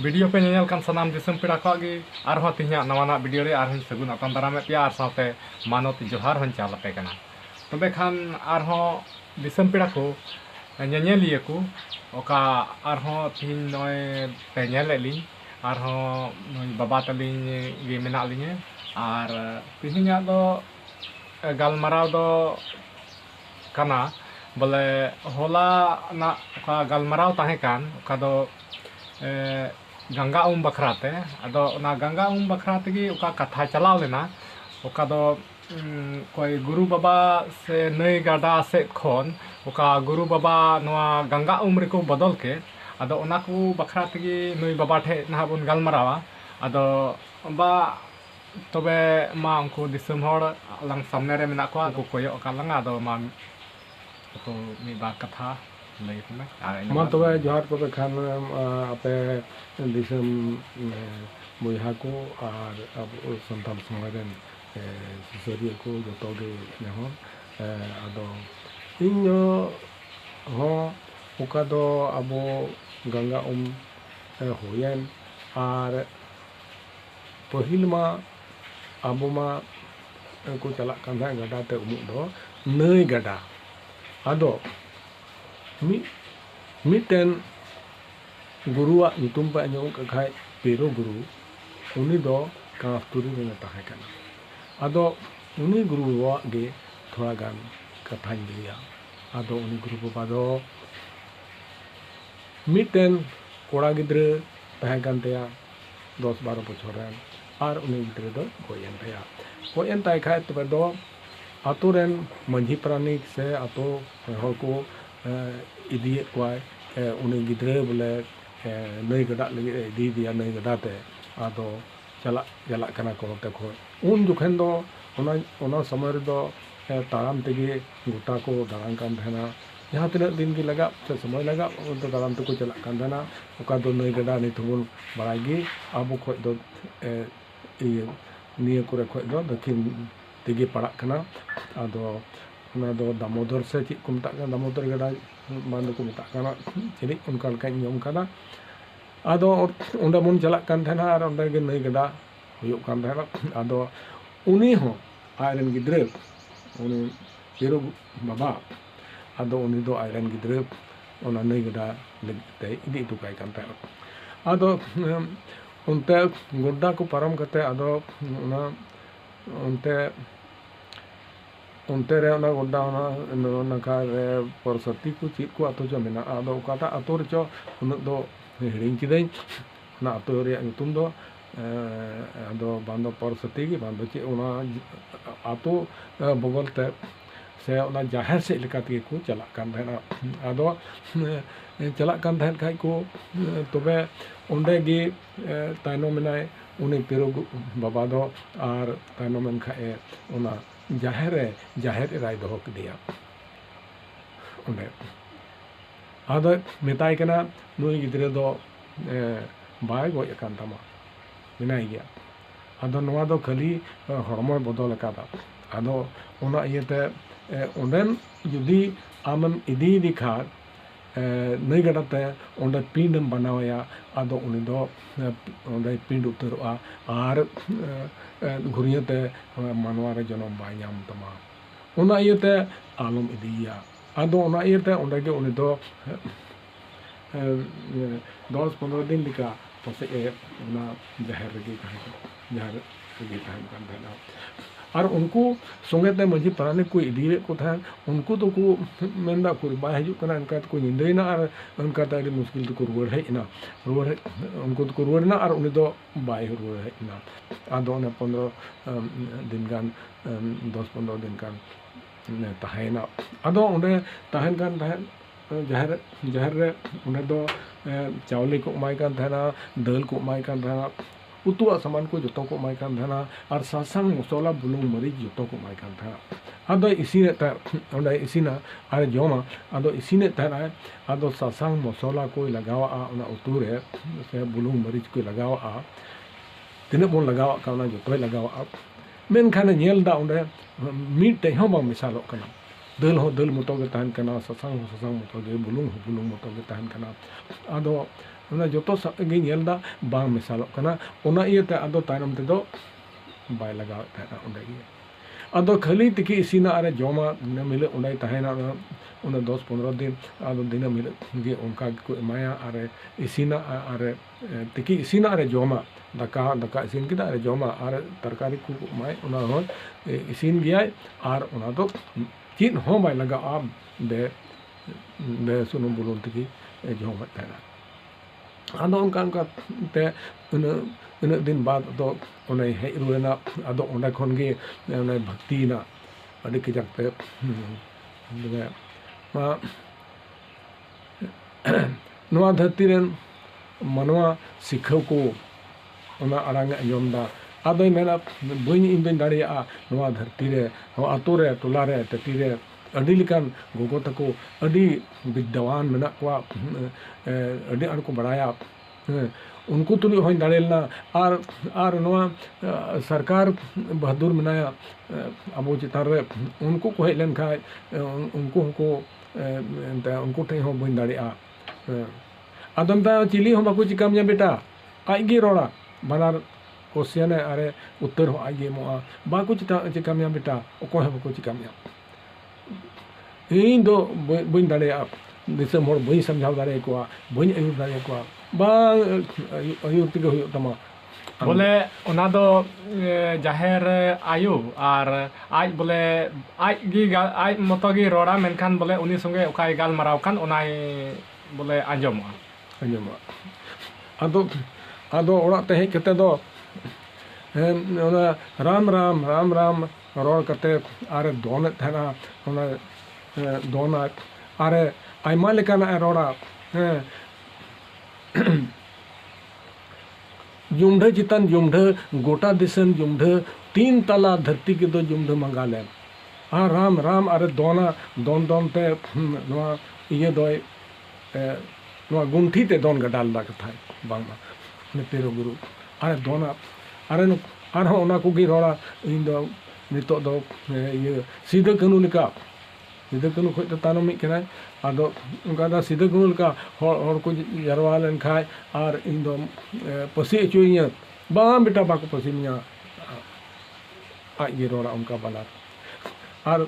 Video पे nail कान सनाम दिसम पेड़ा को गे आरहो तिहिया नवाना video रे आरहो सगुन अतन दारामे पिया आर साथे मानत जोहार हन चाल पे कना तबे खान आरहो दिसम पेड़ा को नेलिए को ओका आरहो तिहिन नय पे नेलेली आरहो बाबा तलिन गे मेना लिने आर तिहिया दो गालमाराव दो कना बोले होला ना ओका गालमाराव ताहे कान ओका दो गंगा बखराते अदो ना गंगा बखराते की ओका कथा चलाव लेना ओका दो कोई गुरु बाबा से नई गाडा से खन ओका गुरु बाबा नवा गंगा रेको बदल के अदो ओना को बखराते की नई बाबा ठे ना बन गालमारावा अदो बा तबे मा उनको दिसम हर लंग सामने रे मेना को को कोयो का लंगा अदो मा तो मी बा कथा मा तबे जोहार को खान आपे दिसम बयहा को और अब संतान समाज रेन सुसरिया को जतो गे नेहन आदो इन हो ओका दो अबो गंगा होयन और पहिल मा अबो मा को चला कान गडा ते उमुक दो नई गडा आदो मिटेन गुरुआ नितुम पे आंजम खाय पेरो गुरु उनी दो कांफतुरी में ताहे काना आदो उनी गुरु बाबा गे थोड़ा गान कथा लिया आदो उनी गुरु बाबा दो मिटेन कोड़ा गिद्रे ताहे कान तेया 10-12 बछर रेन आर उनी गिद्रे दो गोयन ताहे खाय तबे दो आतो रेन मंझी प्राणिक से आतो हर को इदिए कोय उनी गिद्रे बोले नई गडा लगे इदी दिया नई गडाते आदो चला कना को ते खो उन जुखेन दो ओना समय दो ताराम तेगे गोटा को दारान कान देना जहाँ तीन दिन की लगा से समय लगा तो दाराम तक चला कान देना ओका दो नई गडा निथुन बड़ागी आबो खो दो निये करे खो दो दक्षिण तेगे पड़ा कना आदो ना दो दामोदर से चीज को मता दामोदर गडा मान को मता कना चली उनका नियम कना आदो उंडा बन चला कान थेना आर उंडा गे नई गडा हुयो कान थेना आदो उनी हो आयरन गिद्रे उनी पेरो बाबा आदो उनी दो आयरन गिद्रे ओना नई गडा ते इदी टुकाय कान थेना आदो उनते गोड्डा को पारम कते आदो ओना उनते रे ओना गोड्डा ओना का रे परसती को चीज को आतो जो मेना आदो ओकाटा आतो रे चो उन दो हिड़िंग किदें ना आतो रे नुतुम दो आदो बांदो परसती की बांदो चे ओना आतो बगल ते से ओना जाहिर से लेकाते को चला कान देना आदो चला कान देन खाय को तबे ओंडे गे तायनो मेनाय उनी पेरो बाबा दो आर तायनो मेन खाय ओना जाहिर राय दो दिया ओंडे आदो मेताय कना नुई गिद्रे दो बाय गoj akan tama मेनाय गया आदो नवा दो खाली हरमय बदल कादा आदो ओना इयते ओंडेन जुदी आमन इदी दिखा नई गडाते ओंडे पिंडम बनावया आदो उनी दो ओंडे पिंड उतरोआ आर घुरियते मानवा रे जनम बाय नाम तमा ओना इयते आलम इदिया आदो ओना इयते ओंडे गे उनी दो 10-15 दिन लिका पसे ओना जहर गे कान देना और उनको संगे मंझी प्राणी को इदिए को था उनको तो को मेंदा को बाय हजू कना उनका को निंदेना और उनका तो मुश्किल तो को रुवर हेना उनको तो को रुवरना और उनी दो बाय रुवर हेना आदो ने 15 दिन गान 10-15 दिन गान ताहेना आदो उन्हें ताहेन गान ताहेन जहर रे उन्हें दो चावले को माय कान थाना दाल को माय कान थाना उतुआ सामान को जतो को माय कान थाना और सासांग मसला बुलुंग मरीच जतो को माय कान थाना आदो इसिने ता ओंडे इसिना और जोमा आदो इसिने थाना आदो सासांग मसला को लगावा ओना उतु रे से बुलुंग मरीच को लगावा तिने बोन लगावा का ओना जतो लगावा मेन खाने नेल दा ओंडे मीट ते हो बा मिसालो कना दाल हो दाल मतो गे ताहन कना सासांग मतो गे बुलुंग मतो गे ताहन कना आदो ᱚᱱᱟ ᱡᱚᱛᱚ ᱜᱮ ᱧᱮᱞ ᱫᱟ ᱵᱟᱝ ᱢᱮᱥᱟᱞᱚᱜ ᱠᱟᱱᱟ ᱚᱱᱟ ᱤᱭᱟᱹᱛᱮ ᱟᱫᱚ ᱛᱟᱭᱱᱚᱢ ᱛᱮᱫᱚ ᱵᱟᱭ ᱞᱟᱜᱟᱣᱮᱫ ᱛᱟᱦᱮᱱᱟ ᱚᱸᱰᱮ ᱜᱮ ᱟᱫᱚ ᱠᱷᱟᱹᱞᱤ ᱛᱤᱠᱤ ᱤᱥᱤᱱᱟ ᱟᱨ ᱡᱚᱢᱟ ᱫᱤᱱᱟᱹᱢ ᱦᱤᱞᱳᱜ ᱚᱸᱰᱮ ᱛᱟᱦᱮᱱᱟ ᱚᱱᱟ 10-15 ᱫᱤᱱ ᱟᱫᱚ ᱫᱤᱱᱟᱹᱢ ᱦᱤᱞᱳᱜ ᱜᱮ ᱚᱱᱠᱟ ᱜᱮᱠᱚ ᱮᱢᱟᱭᱟ ᱟᱨ ᱤᱥᱤᱱᱟ ᱟᱨ ᱛᱤᱠᱤ ᱤᱥᱤᱱᱟ ᱟᱨ ᱡᱚᱢᱟ ᱫᱟᱠᱟ ᱤᱥᱤᱱ ᱠᱮᱫᱟ ᱟᱨ ᱡᱚᱢᱟ ᱟᱨ ᱛᱟᱨᱠᱟᱨᱤ ᱠᱚ ᱮᱢᱟᱭ ᱚᱱᱟ ᱦᱚᱸ ᱤᱥᱤᱱ ᱜᱮᱭᱟᱭ ᱟᱨ ᱚᱱᱟ ᱫᱚ ᱪᱮᱫ ᱦᱚᱸ ᱵᱟᱭ ᱞᱟᱜᱟᱜᱼᱟ ᱵᱮ ᱥᱩᱱᱩᱢ ᱵᱩᱞᱩᱝ ᱛᱮᱜᱮ ᱡᱚᱢᱮᱫ ᱛᱟᱦᱮᱱᱟ ᱟᱫᱚ ᱚᱱᱠᱟ ᱛᱮ ᱤᱱᱟᱹᱜ ᱫᱤᱱ ᱵᱟᱫ ᱫᱚ ᱚᱱᱮ ᱦᱮᱡ ᱨᱩᱣᱟᱹᱲᱮᱱᱟ ᱟᱫᱚ ᱚᱸᱰᱮ ᱠᱷᱚᱱ ᱜᱮ ᱚᱱᱮ ᱵᱷᱚᱠᱛᱤᱭᱮᱱᱟ ᱟᱹᱰᱤ ᱠᱟᱡᱟᱠ ᱛᱮ ᱱᱚᱣᱟ ᱫᱷᱟᱹᱨᱛᱤ ᱨᱮᱱ ᱢᱟᱱᱣᱟ ᱥᱤᱠᱷᱟᱹᱣ ko ᱚᱱᱟ ᱟᱲᱟᱝ ᱟᱸᱡᱚᱢᱫᱟ ᱟᱫᱚᱭ ᱢᱮᱱᱟ ᱤᱧ ᱫᱚᱧ ᱫᱟᱲᱮᱭᱟᱜᱼᱟ ᱱᱚᱣᱟ ᱫᱷᱟᱹᱨᱛᱤ ᱨᱮ ᱟᱛᱳ ᱨᱮ ᱴᱚᱞᱟ ᱨᱮ ᱴᱟᱴᱤ ᱨᱮ ᱟᱹᱰᱤ ᱞᱮᱠᱟᱱ ᱜᱚᱜᱚ ᱛᱟᱠᱚ ᱟᱹᱰᱤ ᱵᱤᱫᱽᱫᱟᱣᱟᱱ ᱢᱮᱱᱟᱜ ᱠᱚᱣᱟ ᱟᱹᱰᱤ ᱟᱸᱴ ᱠᱚ ᱵᱟᱲᱟᱭᱟ उनको तुलुज हूँ दाड़े लेना और नवा सरकार बहादुर मनाया अब चितान रे उनको को हेज लेन खाय उनको को उनको ठे हूँ बन दाड़े आदम ता चिली हूँ बाको चिकाम बेटा आज गे रोड़ा बनार क्वेश्चन अरे उत्तर हो आज एमोआ बाको चिकाम बेटा अकोय हूँ बाको चिकाम इन दो बन दाड़े दिसम हर बई समझाव दाड़े को बई आयुर दाड़े को bang ayur tiga huyuk tama बोले ओना दो जाहेर आयु और आज बोले आज मतो गी रोड़ा मेनखान बोले उनी संगे ओकाय गाल माराव खान ओनाय बोले आंजमोआ आदो ओड़ा ते हेज कते दो ओना राम राम राम राम रोड़ कते आरे दोनेत थाना ओना दोना आरे आयमा लेकाना रोड़ा जुमढ चितान जुमढ गोटा दिसन जुमढ 3 तला धरती के दो जुमढ मंगा ले हाँ राम राम अरे दोना दोन दोन ते नवा ये दोय नवा गुंठी ते दोन गडाल दा कथा बांगा ने पेरो गुरु अरे दोना अरे हो ओना को गी रोड़ा इन दो नितो दो ये सीधा कानू लिका सीधा कानू खोज तानो मिट कनाय आदो उनका दा सीधा कानू लिका हर को जरवा लेन खाय और इन दो पसी चुइया बाम बेटा बाको पसी मिया आज ये रोड़ा उनका बाला और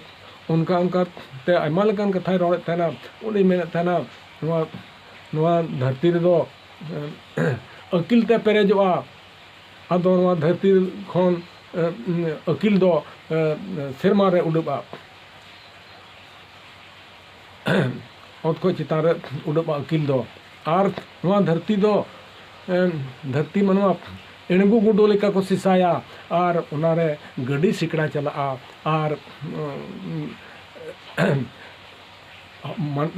उनका ते आयमा लेकान कथाय रोड़े थाना उनी मेने थाना नवा धरती रे दो अकिल ते पेरेजोआ आदो नवा धरती खन अकिल दो सेरमा रे उडबा औत को चितार उडबा अकिल दो और नवा धरती दो धरती मनवा एणगु गुडो लेका को सिसाया और उनारे गडी सिकड़ा चला और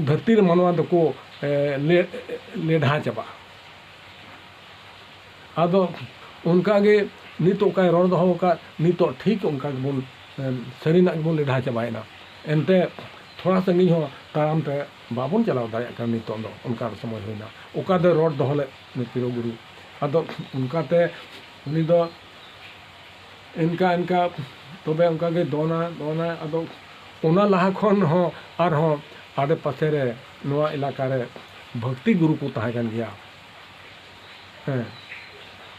धरती रे मनवा दको लेढ़ा चबा आदो उनका गे नितो का रोड दो का नितो ठीक उनका बोल सरीना बोल लेढ़ा चबायना एनते थोड़ा संगी हो ताराम ते बाबुन चलाव दाया का नितो दो उनका समय होइना ओका दे रोड दोले नितिरो गुरु आदो उनका ते उनी दो इनका तबे उनका गे दोना आदो ओना लाहा खन हो आर हो आडे पासे रे नवा इलाका रे भक्ति गुरु को ताहे कन गया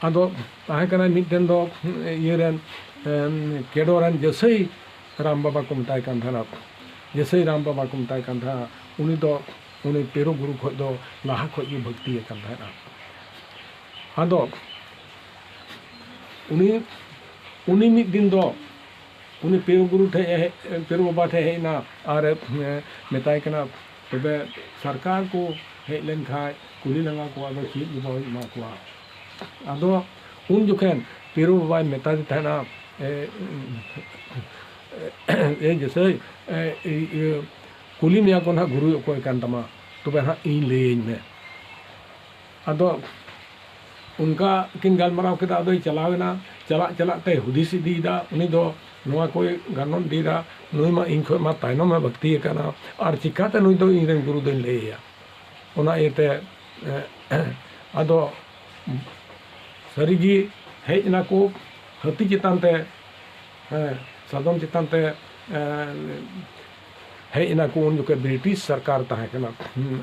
आदो ताहे कना मिटन दो ये रेन केडो रेन जसई राम बाबा को मताय कान थाना जैसे राम बाबा को मताय कान था उनी दो उनी पेरो गुरु खो दो लाहा खो ये भक्ति कान थाना आदो उनी मिट दिन दो उनी पेरो गुरु ठे पेरो बाबा ठे हेना और मताय कना तबे सरकार को हेज लेन खाय कुली लंगा को आदो चीज बाबा मा को आदो उन जुखेन पेरो बाबा मेता थाना जैसे कुली मिया को ना गुरु अकोय कान तमा तबे हाँ इन लेन में आदो उनका किन गालमाराव केदा आदो चलावेना चला ते हुदिस इदीदा उनी दो नवा कोई गानन दीदा नुई मा इन खो मा तायनो मा भक्ति काना और चिकाते नुई दो इन गुरु दिन लेया ओना एते आदो सरीगी हेज ना को हती चितान ते सादम चितान ते हेज ना को उन जोखे ब्रिटिश सरकार ताहे कना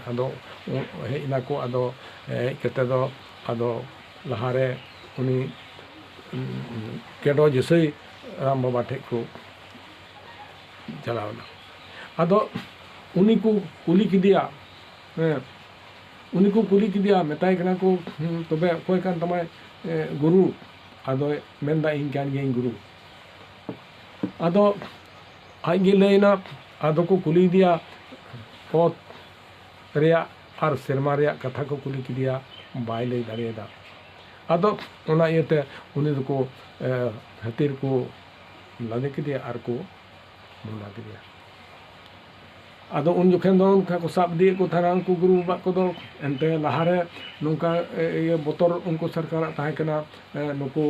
आदो हेज ना को आदो हेज कते दो आदो लहारे उनी केडो जैसे राम बाबा ठे को चलावना आदो उनी को कुली किदिया उनी को कुली किदिया मेताय कना को तबे कोई कान तमाय गुरु आदो मेंदा इन कान गे गुरु आदो आज लेना आदो को कुली दिया ओत रेया और सेरमा रेया कथा को कुली किदिया बाय ले दारेदा आदो ओना इयते उनी को हतीर को लादे किदिया और को मुला किदिया आदो उन जोखेन दो उनका को साब दिए को थाना उनको गुरु बाबा को दो एंते लहारे नुका ये बोतर उनको सरकार ताहे कना नुको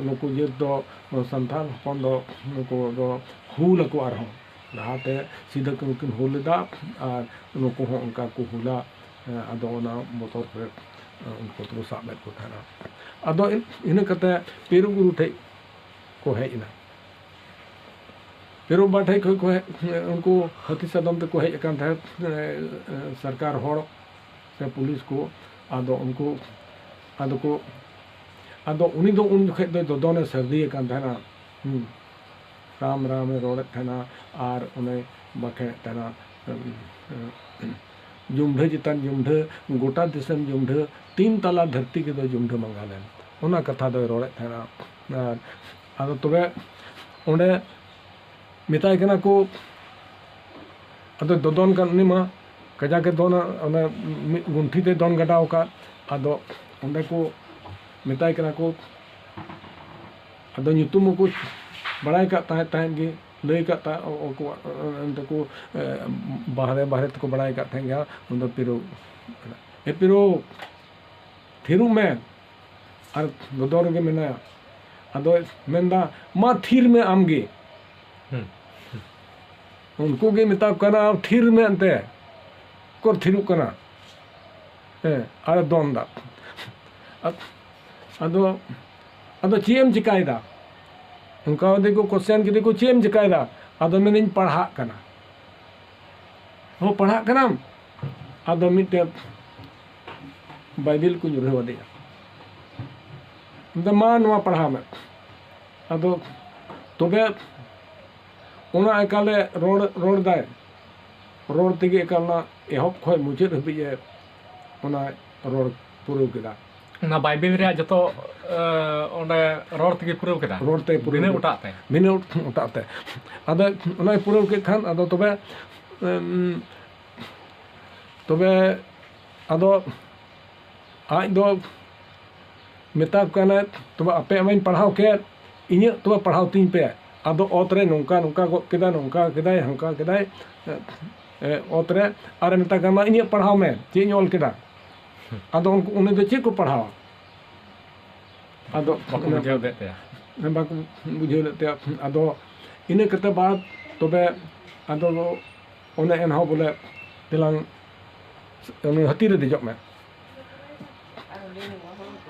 नुको ये दो संतान हपन दो नुको दो हुल को आरहो लहाते सीधा को किन हुलदा और नुको हो उनका को हुला आदो ना बोतर पर उनको तो साब को थाना आदो इन कते पेरु गुरु थे को है इना पेरु बाठे को उनको हती सदम ते को हेज कान था सरकार होड़ से पुलिस को आदो उनको आदो को आदो उनी दो उन खे दो दोने सर्दी कान था ना राम राम रोड थाना और उन्हें बाखे थाना जुम्ढे चितान जुम्ढे गोटा दिसम जुम्ढे 3 तला धरती के दो जुम्ढे मंगालेन उना कथा दो रोड थाना आदो तबे ओंडे मिताय कना को आदो दोदन का निमा कजा के दोन ओने गुंठी ते दोन गडाव का आदो ओंडे को मिताय कना को आदो nyutum को बड़ाई का ताहे गे लई का ता को अंत को बाहरे बाहरे को बड़ाई का थे गया उन पिरो ए पिरो थिरु में और दोदर के मेना आदो मेंदा मा थिर में आमगे उनको के मिता कना थिर में अंते को थिरु कना आर दोंदा आदो आदो चीएम चिकायदा उनका देखो क्वेश्चन के देखो चीएम चिकायदा आदो मेनिन पढ़ा कना हो पढ़ा कना आदो मिटे बाइबल को जुरे वदे मा नवा पढ़ा में आदो तबे उना एकाले रोड दाय रोड तेगे एकालना एहब खय मुचाद हबीजे उना रोड पुरु केदा ना बाइबल रे जतो ओंडे रोड तेगे पुरु केदा रोड ते पुरु बिना उटाते बिना उटाते आदो उना पुरु के खान आदो तबे तबे आदो आज दो मेता कना तबे आपे अमाइन पढ़ाव के इnye तबे पढ़ाव तीन पे आदो ओतरे नोंका नोंका गो केदा नोंका केदाय हंका केदाय ओतरे आरे मेता कमा इnye पढ़ाव में चे ऑल केदा आदो उन्हें दो चे को पढ़ाव आदो बाको बुझाव देते बाको बुझाव देते आदो इने कते बाद तबे आदो उन्हें एनहो बोले तिलांग उन्हें हती रे देजो में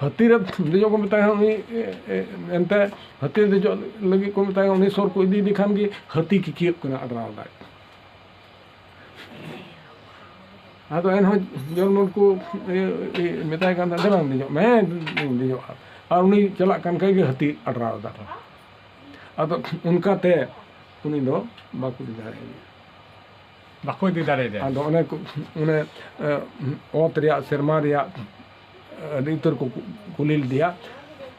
हती रे देजो को बताया उनी एंते हती रे देजो लगी को बताया उनी सोर को इदी दिखान की हती की कियप कना अडराव दाय आदो एन हो जर्मन को मेताय कान दलांग देजो मैं देजो और उनी चला कान के हती अडराव दा आदो उनका ते उनी दो बाकु बाको दी दारे दे आदो उन्हें ओत रिया सेरमा रिया उतर को कुलिल दिया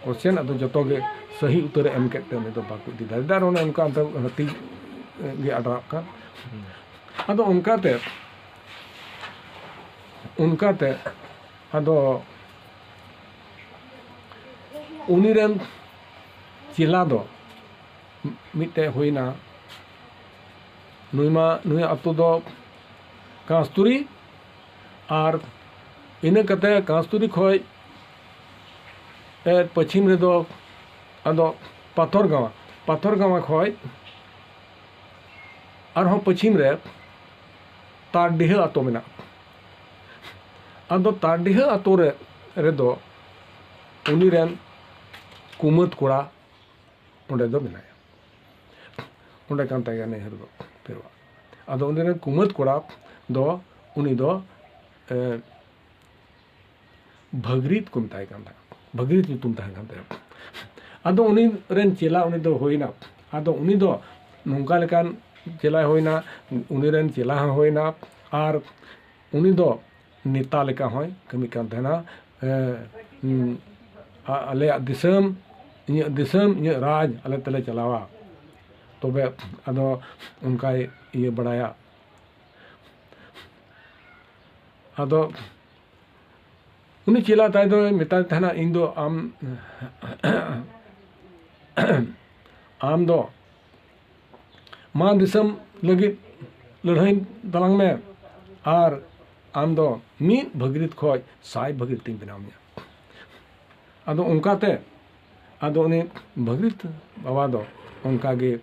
क्वेश्चन अदो जतो के सही उतर एम केते ने तो बाकु दी दार ओने उनका अंत हती गे अडरा का अदो उनका ते अदो उनीरन चिला दो मिटे होइना नुई अतो दो कास्तुरी और इन कते कास्तुरी खय पश्चिम रे दो अदो पाथर गाँव खय और हम पश्चिम रे तारडीह अतो मेना अदो तारडीह अतो रे दो उनी रेन कुमत कोड़ा ओंडे दो मेनाया ओंडे कान ताया नेहरू दो पेरवा ᱟᱫᱚ ᱩᱱᱤ ᱨᱮᱱ ᱠᱩᱢᱟᱹᱫ ᱠᱚᱲᱟ ᱫᱚ ᱩᱱᱤ ᱫᱚ ᱵᱷᱟᱜᱽᱨᱤᱛ ᱠᱚ ᱢᱮᱛᱟᱭ ᱠᱟᱱ ᱛᱟᱦᱮᱸᱫ, ᱵᱷᱟᱜᱽᱨᱤᱛ ᱧᱩᱛᱩᱢ ᱛᱟᱦᱮᱸ ᱠᱟᱱ ᱛᱟᱭᱟ᱾ ᱟᱫᱚ ᱩᱱᱤ ᱨᱮᱱ ᱪᱮᱞᱟ ᱩᱱᱤ ᱫᱚ ᱦᱩᱭᱱᱟ, ᱟᱫᱚ ᱩᱱᱤ ᱫᱚ ᱱᱚᱝᱠᱟ ᱞᱮᱠᱟᱱ ᱪᱮᱞᱟᱭ ᱦᱩᱭᱱᱟ, ᱩᱱᱤ ᱨᱮᱱ ᱪᱮᱞᱟ ᱦᱚᱸ ᱦᱩᱭᱱᱟ, ᱟᱨ ᱩᱱᱤ ᱫᱚ ᱱᱮᱛᱟ ᱞᱮᱠᱟ ᱦᱚᱸᱭ ᱠᱟᱹᱢᱤ ᱠᱟᱱ ᱛᱟᱦᱮᱱᱟ᱾ ᱟᱞᱮᱭᱟᱜ ᱫᱤᱥᱚᱢ, ᱤᱧᱟᱹᱜ ᱨᱟᱡᱽ ᱟᱞᱮ ᱛᱮᱞᱮ ᱪᱟᱞᱟᱣᱟ, ᱛᱚᱵᱮ ᱟᱫᱚ ᱚᱱᱠᱟᱭ ᱤᱭᱟᱹ ᱵᱟᱲᱟᱭᱟ᱾ ᱟᱫᱚ ᱩᱱᱤ ᱪᱮᱞᱟ ᱛᱟᱭ ᱫᱚᱭ ᱢᱮᱛᱟᱭ ᱛᱟᱦᱮᱱᱟ, ᱤᱧ ᱫᱚ ᱟᱢ ᱫᱚ ᱢᱟᱱ ᱫᱤᱥᱚᱢ ᱞᱟᱹᱜᱤᱫ ᱞᱟᱹᱲᱦᱟᱹᱭ ᱛᱟᱞᱟᱝ ᱢᱮ, ᱟᱨ ᱟᱢ ᱫᱚ ᱢᱤᱫ ᱵᱷᱟᱜᱽᱨᱤᱛ ᱠᱷᱚᱡ 100 ᱵᱷᱟᱜᱽᱨᱤᱛᱤᱧ ᱵᱮᱱᱟᱣ ᱢᱮᱭᱟ᱾ ᱟᱫᱚ ᱚᱱᱠᱟᱛᱮ ᱟᱫᱚ ᱩᱱᱤ ᱵᱷᱟᱜᱽᱨᱤᱛ ᱵᱟᱵᱟ ᱫᱚ ᱚᱱᱠᱟᱜᱮ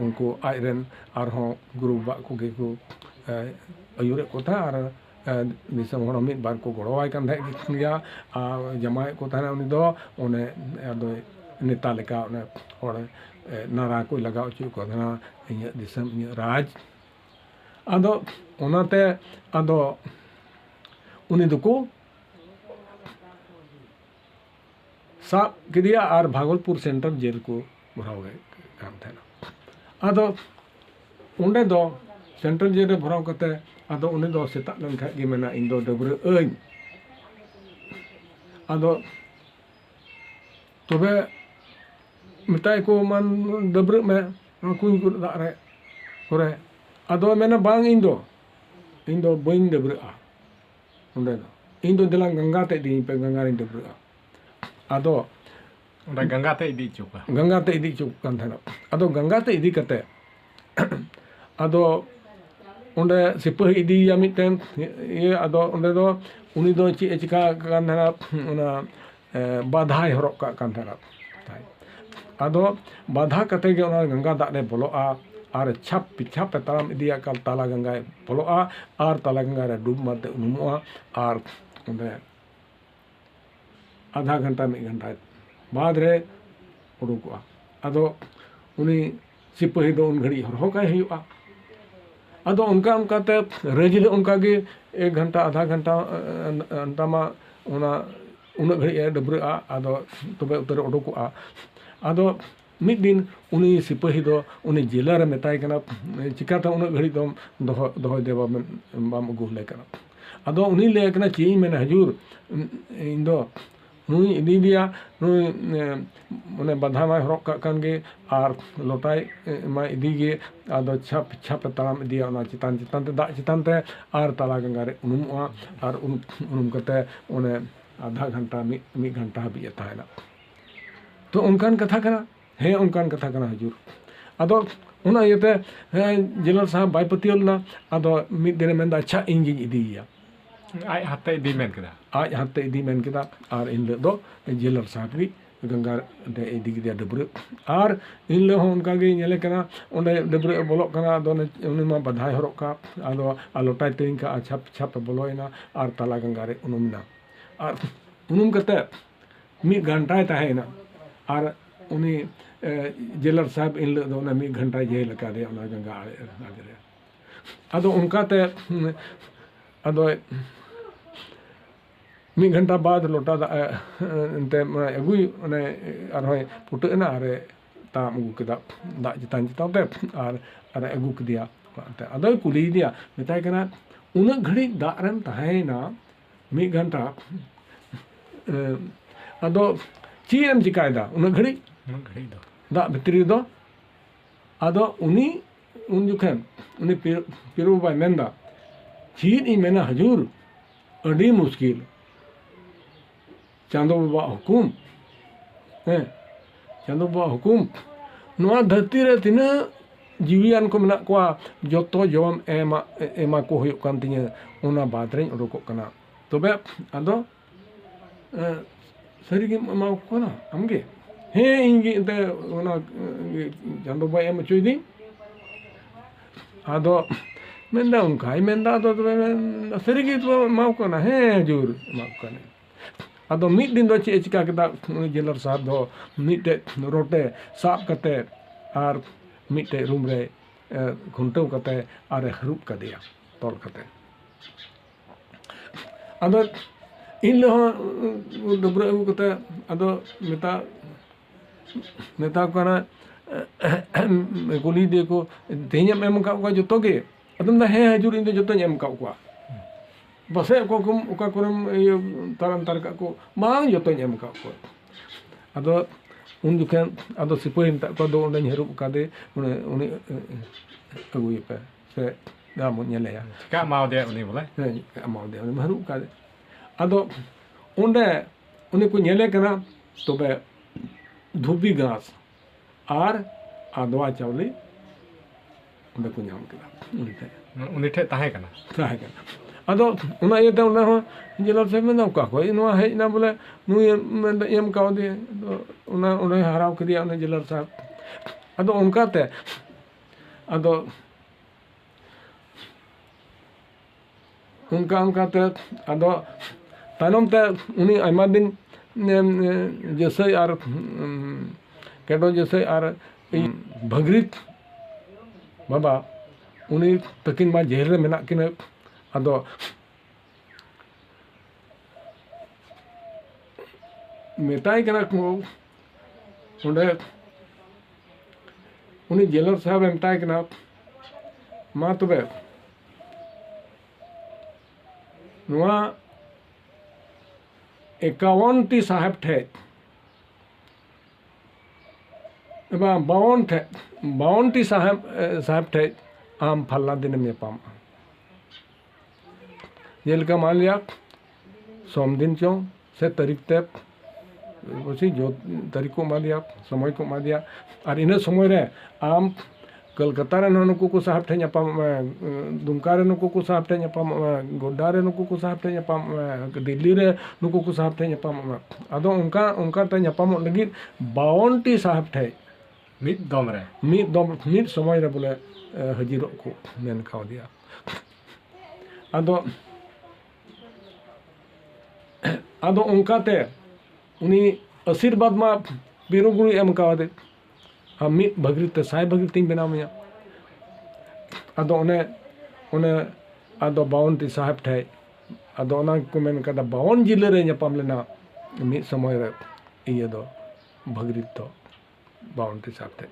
ᱩᱱᱠᱩ ᱟᱡᱨᱮᱱ ᱟᱨᱦᱚᱸ ᱜᱩᱨᱩ ᱵᱟᱵᱟ ᱠᱚᱜᱮ ᱠᱚ ᱟᱹᱭᱩᱨᱮᱫ ᱠᱚ ᱛᱟᱦᱮᱸ, ᱟᱨ ᱫᱤᱥᱚᱢ ᱦᱚᱲ ᱢᱤᱫ ᱵᱟᱨ ᱠᱚ ᱜᱚᱲᱚᱣᱟᱭ ᱠᱟᱱ ᱛᱟᱦᱮᱸᱫ ᱜᱮᱭᱟ, ᱟᱨ ᱡᱟᱢᱟᱭᱮᱫ ᱠᱚ ᱛᱟᱦᱮᱱᱟ ᱩᱱᱤ ᱫᱚ ᱚᱱᱮ ᱟᱫᱚ ᱱᱮᱛᱟ ᱞᱮᱠᱟ ᱚᱱᱮ ᱦᱚᱲ ᱱᱟᱨᱟ ᱠᱚ ᱞᱟᱜᱟᱣ ᱦᱚᱪᱚ ᱠᱚ ᱛᱟᱦᱮᱱᱟ, ᱤᱧᱟᱹᱜ ᱫᱤᱥᱚᱢ ᱤᱧᱟᱹᱜ ᱨᱟᱡᱽ᱾ ᱟᱫᱚ ᱚᱱᱟᱛᱮ ᱟᱫᱚ ᱩᱱᱤ ᱫᱚᱠᱚ ᱥᱟᱵ ᱠᱮᱫᱮᱭᱟ ᱟᱨ ᱵᱷᱟᱜᱚᱞᱯᱩᱨ ᱥᱮᱱᱴᱨᱟᱞ ᱡᱮᱞ ᱠᱚ ᱵᱷᱚᱨᱟᱣ ᱠᱟᱱ ᱛᱟᱦᱮᱱᱟ᱾ ᱟᱫᱚ ᱚᱸᱰᱮ ᱫᱚ ᱥᱮᱱᱴᱨᱟᱞ ᱡᱮᱞ ᱨᱮ ᱵᱷᱚᱨᱟᱣ ᱠᱟᱛᱮ ᱟᱫᱚ ᱩᱱᱤ ᱫᱚ ᱥᱮᱛᱟᱜ ᱞᱮᱱᱠᱷᱟᱡ ᱜᱮ ᱢᱮᱱᱟ ᱤᱧ ᱫᱚ ᱰᱟᱹᱵᱽᱨᱟᱹᱜ ᱟᱹᱧ᱾ ᱟᱫᱚ ᱛᱚᱵᱮ ᱢᱮᱛᱟᱭ ᱠᱚ ᱢᱟᱱ ᱰᱟᱹᱵᱽᱨᱟᱹᱜ ᱢᱮ ᱠᱩᱧ ᱠᱚᱨᱮ ᱫᱟᱜ ᱨᱮ ᱠᱚᱨᱮ, ᱟᱫᱚ ᱢᱮᱱᱟ ᱵᱟᱝ ᱤᱧ ᱫᱚ ᱵᱟᱹᱧ ᱰᱟᱹᱵᱽᱨᱟᱹᱜᱼᱟ ᱚᱸᱰᱮ ᱫᱚ, ᱤᱧ ᱫᱚ ᱫᱮᱞᱟ ᱜᱚᱝᱜᱟ ᱛᱮ ᱤᱫᱤᱧ ᱯᱮ, ᱜᱚᱝᱜᱟ ᱨᱤᱧ ᱰᱟᱹᱵᱽᱨᱟᱹᱜᱼᱟ᱾ ᱟᱫᱚ ᱚᱸᱰᱮ ᱜᱚᱝᱜᱟ ᱛᱮ ᱤᱫᱤ ᱦᱚᱪᱚ ᱠᱚᱣᱟ, ᱜᱚᱝᱜᱟ ᱛᱮ ᱤᱫᱤ ᱦᱚᱪᱚ ᱠᱟᱱ ᱛᱟᱦᱮᱱᱟ᱾ ᱟᱫᱚ ᱜᱚᱝᱜᱟ ᱛᱮ ᱤᱫᱤ ᱠᱟᱛᱮ ᱟᱫᱚ ᱚᱸᱰᱮ ᱥᱤᱯᱟᱹᱦᱤ ᱤᱫᱤᱭᱮᱭᱟ ᱢᱤᱫᱴᱮᱱ ᱤᱭᱟᱹ, ᱟᱫᱚ ᱚᱸᱰᱮ ᱫᱚ ᱩᱱᱤ ᱫᱚ ᱪᱮᱫ ᱮ ᱪᱤᱠᱟ ᱠᱟᱱ ᱛᱟᱦᱮᱱᱟ, ᱚᱱᱟ ᱵᱟᱫᱷᱟᱭ ᱦᱚᱨᱚᱜ ᱠᱟᱜ ᱠᱟᱱ ᱛᱟᱦᱮᱱᱟ᱾ ᱟᱫᱚ ᱵᱟᱫᱷᱟ ᱠᱟᱛᱮ ᱜᱮ ᱚᱱᱟ ᱜᱚᱝᱜᱟ ᱫᱟᱜ ᱨᱮ ᱵᱚᱞᱚᱜᱼᱟ, ᱟᱨ ᱪᱷᱟᱯ ᱯᱤᱪᱷᱟᱯ ᱮ ᱛᱟᱲᱟᱢ ᱤᱫᱤᱭᱟ, ᱛᱟᱞᱟ ᱜᱚᱝᱜᱟᱭ ᱵᱚᱞᱚᱜᱼᱟ, ᱟᱨ ᱛᱟᱞᱟ ᱜᱚᱝᱜᱟ ᱨᱮ ᱰᱩᱵ ᱢᱟᱛᱮ ᱩᱱᱩᱢᱚᱜᱼᱟ, ᱟᱨ ᱚᱸᱰᱮ ᱟᱫᱷᱟ ᱜᱷᱚᱱᱴᱟ 1 ᱜᱷᱚᱱᱴᱟ ᱵᱟᱫᱽ ᱨᱮ ᱩᱰᱩᱠᱚᱜᱼᱟ᱾ ᱟᱫᱚ ᱩᱱᱤ ᱥᱤᱯᱟᱹᱦᱤ ᱫᱚ ᱩᱱ ᱜᱷᱟᱹᱲᱤᱡ ᱦᱚᱨᱦᱚ ᱠᱟᱭ ᱦᱩᱭᱩᱜᱼᱟ᱾ ᱟᱫᱚ ᱚᱱᱠᱟᱛᱮ ᱨᱟᱹᱡ ᱫᱚ ᱚᱱᱠᱟᱜᱮ 1 ᱜᱷᱚᱱᱴᱟ ᱟᱫᱷᱟ ᱜᱷᱚᱱᱴᱟ ᱢᱟ ᱩᱱᱟᱹᱜ ᱜᱷᱟᱹᱲᱤᱡ ᱮ ᱰᱟᱹᱵᱽᱨᱟᱹᱜᱼᱟ, ᱟᱫᱚ ᱛᱚᱵᱮ ᱩᱛᱟᱹᱨ ᱩᱰᱩᱠᱚᱜᱼᱟ᱾ ᱟᱫᱚ ᱢᱤᱫ ᱫᱤᱱ ᱩᱱᱤ ᱥᱤᱯᱟᱹᱦᱤ ᱫᱚ ᱩᱱᱤ ᱡᱮᱞᱟᱨᱮ ᱢᱮᱛᱟᱭ ᱠᱟᱱᱟ, ᱪᱤᱠᱟᱹᱛᱮ ᱩᱱᱟᱹᱜ ᱜᱷᱟᱹᱲᱤᱡ ᱫᱚᱢ ᱫᱚᱦᱚᱭ ᱫᱮ ᱵᱟᱢ ᱟᱹᱜᱩ ᱞᱮ ᱠᱟᱱᱟ? ᱟᱫᱚ ᱩᱱᱤ ᱞᱟᱹᱭ ᱠᱟᱱᱟ, ᱪᱮᱫ ᱤᱧ ᱢᱮᱱᱟ ᱦᱩᱡᱩᱨ, ᱤᱧ ᱫᱚ ᱱᱩᱭ ᱤᱫᱤᱭᱮᱭᱟ, ᱱᱩᱭ ᱢᱟᱱᱮ ᱵᱟᱫᱷᱟ ᱢᱟᱭ ᱦᱚᱨᱚᱜ ᱠᱟᱜ ᱠᱟᱱ ᱜᱮ, ᱟᱨ ᱞᱚᱴᱟᱭ ᱢᱟᱭ ᱤᱫᱤᱜᱮ, ᱟᱫᱚ ᱪᱷᱟᱯ ᱪᱷᱟᱯ ᱮ ᱛᱟᱲᱟᱢ ᱤᱫᱤᱭᱟ ᱚᱱᱟ ᱪᱮᱛᱟᱱ ᱛᱮ ᱫᱟᱜ ᱪᱮᱛᱟᱱ ᱛᱮ, ᱟᱨ ᱛᱟᱞᱟ ᱜᱚᱝᱜᱟ ᱨᱮ ᱩᱱᱩᱢᱚᱜᱼᱟ, ᱟᱨ ᱩᱱᱩᱢ ᱠᱟᱛᱮ ᱚᱱᱮ ᱟᱫᱷᱟ ᱜᱷᱚᱱᱴᱟ 1 ᱜᱷᱚᱱᱴᱟ ᱦᱟᱹᱵᱤᱡ ᱮ ᱛᱟᱦᱮᱱᱟ᱾ ᱛᱚ ᱚᱱᱠᱟᱱ ᱠᱟᱛᱷᱟ ᱠᱟᱱᱟ, ᱦᱮᱸ ᱚᱱᱠᱟᱱ ᱠᱟᱛᱷᱟ ᱠᱟᱱᱟ ᱦᱩᱡᱩᱨ᱾ ᱟᱫᱚ ᱚᱱᱟ ᱤᱭᱟᱹᱛᱮ ᱡᱮᱞᱟᱨ ᱥᱟᱦᱮᱵᱽ ᱵᱟᱭ ᱯᱟᱹᱛᱭᱟᱹᱣ ᱞᱮᱱᱟ, ᱟᱫᱚ ᱢᱤᱫ ᱫᱤᱱᱮ ᱢᱮᱱᱫᱟ, ᱟᱪᱪᱷᱟ ᱤᱧ ᱜᱤᱧ ᱤᱫᱤᱭᱮᱭᱟ᱾ ᱟᱡ ᱦᱟᱛᱮ ᱤᱫᱤ ᱢᱮᱱ ᱠᱮᱫᱟ, ᱟᱡ ᱦᱟᱛᱮ ᱤᱫᱤ ᱢᱮᱱ ᱠᱮᱫᱟ, ᱟᱨ ᱮᱱᱦᱤᱞᱳᱜ ᱫᱚ ᱡᱮᱞᱟᱨ ᱥᱟᱦᱮᱵᱽ ᱜᱮ ᱜᱚᱝᱜᱟ ᱨᱮ ᱤᱫᱤ ᱠᱮᱫᱮᱭᱟ ᱰᱟᱹᱵᱽᱨᱟᱹᱜ, ᱟᱨ ᱮᱱᱦᱤᱞᱳᱜ ᱦᱚᱸ ᱚᱱᱠᱟᱜᱮ ᱧᱮᱞᱮ ᱠᱟᱱᱟ, ᱚᱸᱰᱮ ᱰᱟᱹᱵᱽᱨᱟᱹᱜ ᱮ ᱵᱚᱞᱚᱜ ᱠᱟᱱᱟ, ᱟᱫᱚ ᱩᱱᱤ ᱢᱟ ᱵᱟᱫᱷᱟᱭ ᱦᱚᱨᱚᱜ ᱠᱟᱜ, ᱟᱫᱚ ᱞᱚᱴᱟᱭ ᱛᱮᱣᱤᱧ ᱠᱟᱜᱼᱟ, ᱪᱷᱟᱯ ᱪᱷᱟᱯ ᱮ ᱵᱚᱞᱚᱭᱮᱱᱟ, ᱟᱨ ᱛᱟᱞᱟ ᱜᱚᱝᱜᱟ ᱨᱮ ᱩᱱᱩᱢᱱᱟ, ᱟᱨ ᱩᱱᱩᱢ ᱠᱟᱛᱮ 1 ᱜᱷᱚᱱᱴᱟᱭ ᱛᱟᱦᱮᱸᱭᱮᱱᱟ, ᱟᱨ ᱩᱱᱤ ᱡᱮᱞᱟᱨ ᱥᱟᱦᱮᱵᱽ ᱮᱱᱦᱤᱞᱳᱜ ᱫᱚ 1 ᱜᱷᱚᱱᱴᱟᱭ ᱡᱮᱞ ᱟᱠᱟᱫᱮᱭᱟ ᱚᱱᱟ ᱜᱚᱝᱜᱟ ᱟᱲᱮ ᱨᱮ᱾ ᱟᱫᱚ ᱚᱱᱠᱟᱛᱮ ᱟᱫᱚ 1 ᱜᱷᱚᱱᱴᱟ ᱵᱟᱫ ᱞᱚᱴᱟ ᱫᱟᱜ ᱮᱱᱛᱮ ᱟᱹᱜᱩᱭ, ᱟᱨᱦᱚᱸᱭ ᱯᱷᱩᱴᱟᱹᱜ ᱮᱱᱟ, ᱟᱨᱮ ᱛᱟᱲᱟᱢ ᱟᱹᱜᱩ ᱠᱮᱫᱟ ᱫᱟᱜ ᱪᱮᱛᱟᱱ ᱛᱮ, ᱟᱨᱮ ᱟᱹᱜᱩ ᱠᱮᱫᱮᱭᱟ᱾ ᱟᱫᱚᱭ ᱠᱩᱞᱤᱭᱮᱫᱮᱭᱟ, ᱢᱮᱛᱟᱭ ᱠᱟᱱᱟ, ᱩᱱᱟᱹᱜ ᱜᱷᱟᱹᱲᱤᱡ ᱫᱟᱜ ᱨᱮᱢ ᱛᱟᱦᱮᱸᱭᱮᱱᱟ 1 ᱜᱷᱚᱱᱴᱟ, ᱟᱫᱚ ᱪᱮᱫ ᱮᱢ ᱪᱤᱠᱟᱭᱮᱫᱟ ᱩᱱᱟᱹᱜ ᱜᱷᱟᱹᱲᱤᱡ ᱫᱚ ᱫᱟᱜ ᱵᱷᱤᱛᱨᱤ ᱨᱮᱫᱚ? ᱟᱫᱚ ᱩᱱᱤ ᱩᱱ ᱡᱚᱠᱷᱮᱱ ᱩᱱᱤ ᱯᱤᱨᱳ ᱵᱟᱵᱟᱭ ᱢᱮᱱᱫᱟ, ᱪᱮᱫ ᱤᱧ ᱢᱮᱱᱟ ᱦᱩᱡᱩᱨ, ᱟᱹᱰᱤ ᱢᱩᱥᱠᱤᱞ, ᱪᱟᱸᱫᱳ ᱵᱟᱵᱟᱣᱟᱜ ᱦᱩᱠᱩᱢ, ᱦᱮᱸ ᱪᱟᱸᱫᱳ ᱵᱟᱵᱟᱣᱟᱜ ᱦᱩᱠᱩᱢ, ᱱᱚᱣᱟ ᱫᱷᱟᱹᱨᱛᱤ ᱨᱮ ᱛᱤᱱᱟᱹᱜ ᱡᱤᱣᱤᱭᱟᱱ ᱠᱚ ᱢᱮᱱᱟᱜ ᱠᱚᱣᱟ, ᱡᱚᱛᱚ ᱡᱚᱢ ᱮᱢᱟ ᱠᱚ ᱦᱩᱭᱩᱜ ᱠᱟᱱ ᱛᱤᱧᱟᱹ, ᱚᱱᱟ ᱵᱟᱫ ᱨᱮᱧ ᱩᱰᱩᱠᱚᱜ ᱠᱟᱱᱟ, ᱛᱚᱵᱮ ᱟᱫᱚ ᱥᱟᱹᱨᱤᱜᱮᱢ ᱮᱢᱟ ᱠᱚ ᱠᱟᱱᱟ ᱟᱢᱜᱮ? ᱦᱮᱸ ᱤᱧ ᱜᱮ ᱮᱱᱛᱮ ᱚᱱᱟ ᱪᱟᱸᱫᱳ ᱵᱟᱵᱟᱭ ᱮᱢ ᱦᱚᱪᱚᱭᱫᱤᱧ᱾ ᱟᱫᱚ ᱢᱮᱱᱫᱟ ᱚᱱᱠᱟᱭ ᱢᱮᱱᱫᱟ, ᱟᱫᱚ ᱛᱚᱵᱮ ᱥᱟᱹᱨᱤᱜᱮ ᱛᱚᱵᱮ ᱮᱢᱟ ᱠᱚ ᱠᱟᱱᱟ? ᱦᱮᱸ ᱦᱩᱡᱩᱨ ᱮᱢᱟ ᱠᱚ ᱠᱟᱹᱱᱟᱹᱧ᱾ ᱟᱫᱚ ᱢᱤᱫ ᱫᱤᱱ ᱫᱚ ᱪᱮᱫ ᱮ ᱪᱤᱠᱟ ᱠᱮᱫᱟ, ᱩᱱᱤ ᱡᱮᱞᱟᱨ ᱥᱟᱦᱮᱵᱽ ᱫᱚ ᱢᱤᱫᱴᱮᱡ ᱨᱚᱴᱮ ᱥᱟᱵ ᱠᱟᱛᱮ, ᱟᱨ ᱢᱤᱫᱴᱮᱡ ᱨᱩᱢ ᱨᱮ खुंटाव कते आरे हरूब कदेया तोल कते आदो इन लोग डबरा अगू कते आदो मेता कना कुली दे को तेहम एम का को जतो गे अदम दा हे हजुर इन दो जतो एम का को बसे को ओका करम तारम तारका को मांग जतो एम का को आदो उन जुखान आदो सिपाही मता को दो उन हरूब कादे उनी अगुई पे से दाम नेलेया का माव दे उनी बोले माव दे उनी हरूब कादे आदो उंडे उनी को नेले कना तबे धुबी घास और आदवा चावली उंडे को नाम केदा उनी ठे ताहे कना आदो उना ये उना हो जिला से में का को इनवा है ना बोले नु एम का दे उना उना हराव कदिया उना जिला साहब आदो उनका ते आदो उनका ते आदो तानम ते उनी आयमा दिन जैसे और केडो जैसे और भगरीत बाबा उनी तकिन मा जेल रे मेना किना आदो मेताई कना को उंडे उनी जेलर साहब मेताई कना मा तबे नुआ 51 टी साहब ठे एबा 52 टी साहब ठे आम फल्ला दिन में पाम जेलका मान लिया सोम दिन चो से तारीख तक उसी जो तारीख को मा दिया समय को मा दिया और इन समय रे आम कलकत्ता रे नुकु को साहब ठे ᱧᱟᱯᱟᱢ दुमका रे नुकु को साहब ठे ᱧᱟᱯᱟᱢ गोड्डा रे नुकु को साहब ठे ᱧᱟᱯᱟᱢ दिल्ली रे नुकु को साहब ठे ᱧᱟᱯᱟᱢ आदो उनका ते ᱧᱟᱯᱟᱢ लगी 52 टी साहब ठे मिद दम मिद समय रे बोले हजिरो को मेन खाव दिया आदो उनकाते उनी आशीर्वाद मा बीरो गुरु एम कादे हम मिद भगरीते साय भगरीते बनाव मिया आदो उन्हें आदो 52 टी साहब ठे आदो उना को मेन कदा 52 जिले रे ᱧᱟᱯᱟᱢ लेना मिद समय रे इये दो भगरीत तो 52 टी साहब ठे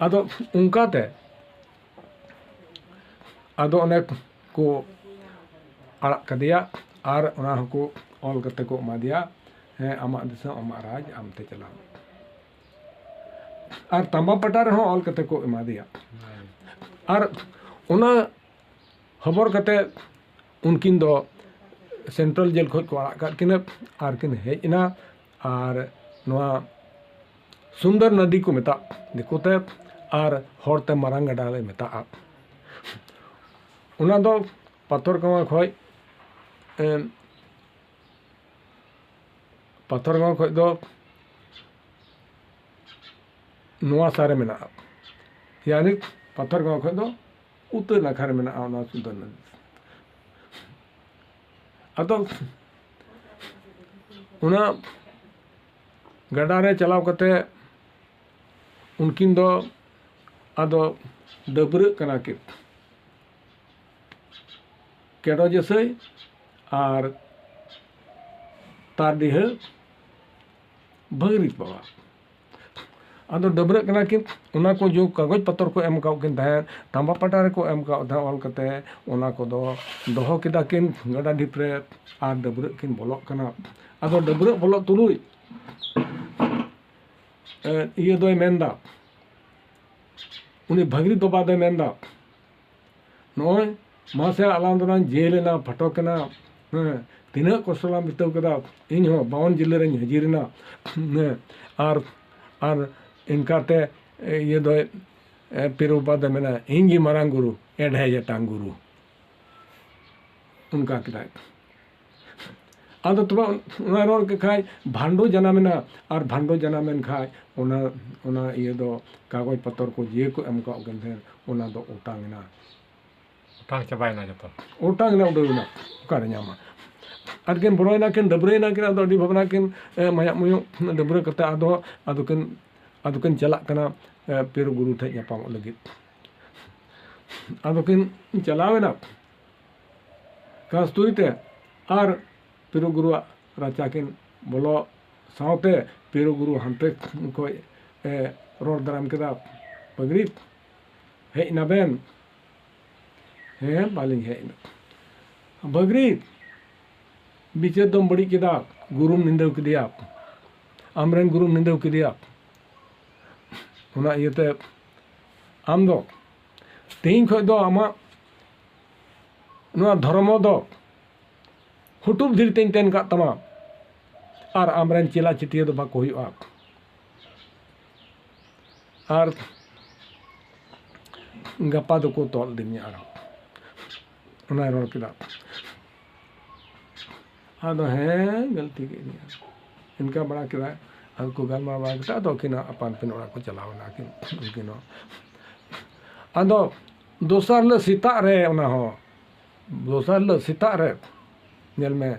आदो उनकाते आदो उन्हें को आड़ा कदिया और उना को ऑल कते को मा दिया है आमा दिस आमा राज आमते चला और तंबा पटार हो ऑल कते को एमा दिया और उना खबर कते उनकिन दो सेंट्रल जेल खो को आड़ा किन और किन हेजना और नोआ सुंदर नदी को मेता दिकोते और हरते मारांग गडा ले मेता उना दो पाथर कमा खोय पाथर गाँव खो दो नोआ सारे में यानी पाथर गाँव खो दो उत्तर नाखा में सुंदर नदी अतो उना गडा रे चलाव कते उनकिन दो आदो डबरे कना के केडो जैसे और तार डीह भगरीत बाबा आदो डबरे कना किन उना को जो कागज पत्र को एम काव किन तहन तांबा पटारे को एम काव था ऑल कते उना को दो दोहो किदा किन गडा डिप्रे आर डबरे किन बोलो कना आदो डबरे बोलो तुलुई ये दोय मेंदा उनी भगरीत बाबा दोय मेंदा नोय मासे आलाम दरान जेल ना फटोकना तीना कष्टला बिताव कदा इन हो 52 जिले रे हजिरना और इनकाते ये दो पिरुपा दे मेना इंगी मारांग गुरु एढ़े जटांग गुरु उनका किराय आदो तबा उना रोड के खाय भांडो जनामेना और भांडो जनामेन खाय उना ये दो कागज पत्र को जे को एम का गंधे उना दो उटांगना उटांग चबायना जतो उटांगना उडोना कारे ᱧᱟᱢᱟ आदकिन बरोयना किन डबरेना किन आदो अडी भवना किन माया मुयो डबरे कते आदो किन चला कना ᱯᱤᱨᱩ ᱜᱩᱨᱩ ᱴᱷᱮᱡ ᱧᱟᱯᱟᱢᱚᱜ ᱞᱟᱹᱜᱤᱫ ᱟᱫᱚ ᱠᱤᱱ ᱪᱟᱞᱟᱣᱮᱱᱟ ᱠᱟᱥᱛᱩᱨᱤ ᱛᱮ ᱟᱨ ᱯᱤᱨᱩ ᱜᱩᱨᱩᱣᱟᱜ ᱨᱟᱪᱟ ᱠᱤᱱ ᱵᱚᱞᱚ ᱥᱟᱶᱛᱮ ᱯᱤᱨᱩ ᱜᱩᱨᱩ ᱦᱟᱱᱛᱮ ᱠᱷᱚᱡ ᱨᱚᱲ ᱫᱟᱨᱟᱢ ᱠᱮᱫᱟ, ᱯᱟᱜᱽᱲᱤᱛ ᱦᱮᱡ ᱱᱟᱵᱮᱱ? ᱦᱮᱸ ᱵᱟᱹᱞᱤᱧ ᱦᱮᱡ ᱮᱱᱟ᱾ ᱵᱷᱟᱹᱜᱽᱨᱤᱛ ᱵᱤᱪᱟᱹᱨ ᱫᱚᱢ ᱵᱟᱹᱲᱤᱡ ᱠᱮᱫᱟ, ᱜᱩᱨᱩᱢ ᱱᱤᱸᱫᱟᱹᱣ ᱠᱮᱫᱮᱭᱟ, ᱟᱢᱨᱮᱱ ᱜᱩᱨᱩᱢ ᱱᱤᱸᱫᱟᱹᱣ ᱠᱮᱫᱮᱭᱟ, ᱚᱱᱟ ᱤᱭᱟᱹᱛᱮ ᱟᱢ ᱫᱚ ᱛᱮᱦᱮᱧ ᱠᱷᱚᱡ ᱫᱚ ᱟᱢᱟᱜ ᱱᱚᱣᱟ ᱫᱷᱚᱨᱢᱚ ᱫᱚ ᱦᱩᱴᱩᱵ ᱫᱷᱤᱨᱤ ᱛᱮᱧ ᱛᱮᱱ ᱠᱟᱜ ᱛᱟᱢᱟ, ᱟᱨ ᱟᱢᱨᱮᱱ ᱪᱮᱞᱟ ᱪᱤᱴᱤᱭᱟᱹ ᱫᱚ ᱵᱟᱠᱚ ᱦᱩᱭᱩᱜᱼᱟ᱾ ᱟᱨ ᱜᱟᱯᱟ ᱫᱚᱠᱚ ᱛᱚᱞ ᱤᱫᱤᱧᱟ ᱟᱨᱦᱚᱸ, ᱚᱱᱟᱭ ᱨᱚᱲ ᱠᱮᱫᱟ᱾ ᱟᱫᱚ ᱦᱮᱸ ᱜᱟᱹᱞᱛᱤ ᱠᱮᱫ ᱜᱮᱭᱟ, ᱤᱱᱠᱟ ᱵᱟᱲᱟ ᱠᱮᱫᱟ᱾ ᱟᱫᱚ ᱠᱚ ᱜᱟᱞᱢᱟᱨᱟᱣ ᱵᱟᱲᱟ ᱠᱮᱫᱟ, ᱟᱫᱚ ᱟᱹᱠᱤᱱᱟᱜ ᱟᱯᱟᱱ ᱟᱹᱯᱤᱱ ᱚᱲᱟᱜ ᱠᱚ ᱪᱟᱞᱟᱣᱮᱱᱟ ᱩᱱᱠᱤᱱ ᱦᱚᱸ᱾ ᱟᱫᱚ ᱫᱚᱥᱟᱨ ᱦᱤᱞᱳᱜ ᱥᱮᱛᱟᱜ ᱨᱮ, ᱚᱱᱟ ᱦᱚᱸ ᱫᱚᱥᱟᱨ ᱦᱤᱞᱳᱜ ᱥᱮᱛᱟᱜ ᱨᱮ ᱧᱮᱞ ᱢᱮ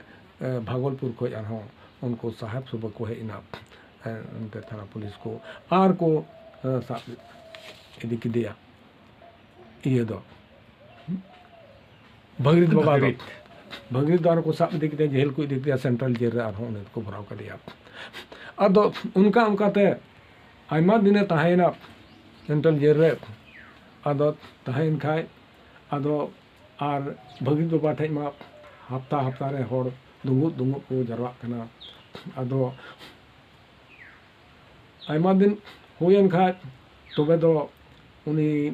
ᱵᱷᱟᱜᱚᱞᱯᱩᱨ ᱠᱷᱚᱡ ᱟᱨᱦᱚᱸ ᱩᱱᱠᱩ ᱥᱟᱦᱮᱵ ᱥᱩᱵᱟᱹ ᱠᱚ ᱦᱮᱡ ᱮᱱᱟ, ᱚᱱᱛᱮ ᱛᱷᱟᱱᱟ ᱯᱩᱞᱤᱥ ᱠᱚ, ᱟᱨ ᱠᱚ ᱥᱟᱵ ᱤᱫᱤ ᱠᱮᱫᱮᱭᱟ ᱤᱭᱟᱹ ᱫᱚ ᱵᱷᱟᱹᱜᱽᱨᱤᱛ ᱵᱟᱵᱟ ᱫᱚ, ᱵᱷᱟᱹᱜᱽᱨᱤᱛ ᱫᱚ ᱟᱨᱦᱚᱸ ᱠᱚ ᱥᱟᱵ ᱤᱫᱤ ᱠᱮᱫᱮᱭᱟ, ᱡᱮᱞ ᱠᱚ ᱤᱫᱤ ᱠᱮᱫᱮᱭᱟ, ᱥᱮᱱᱴᱨᱟᱞ ᱡᱮᱞ ᱨᱮ ᱟᱨᱦᱚᱸ ᱩᱱᱤ ᱫᱚᱠᱚ ᱵᱷᱚᱨᱟᱣ ᱠᱟᱫᱮᱭᱟ᱾ ᱟᱫᱚ ᱚᱱᱠᱟ ᱚᱱᱠᱟᱛᱮ ᱟᱭᱢᱟ ᱫᱤᱱᱮ ᱛᱟᱦᱮᱸᱭᱮᱱᱟ ᱥᱮᱱᱴᱨᱟᱞ ᱡᱮᱞ ᱨᱮ᱾ ᱟᱫᱚ ᱛᱟᱦᱮᱸᱭᱮᱱ ᱠᱷᱟᱡ ᱟᱫᱚ ᱟᱨ ᱵᱷᱟᱹᱜᱽᱨᱤᱛ ᱵᱟᱵᱟ ᱴᱷᱮᱡ ᱢᱟ ᱦᱟᱯᱛᱟ ᱦᱟᱯᱛᱟ ᱨᱮ ᱦᱚᱲ ᱫᱩᱸᱜᱩᱜ ᱫᱩᱸᱜᱩᱜ ᱠᱚ ᱡᱟᱨᱣᱟᱜ ᱠᱟᱱᱟ᱾ ᱟᱫᱚ ᱟᱭᱢᱟ ᱫᱤᱱ ᱦᱩᱭᱮᱱ ᱠᱷᱟᱡ ᱛᱚᱵᱮ ᱫᱚ ᱩᱱᱤ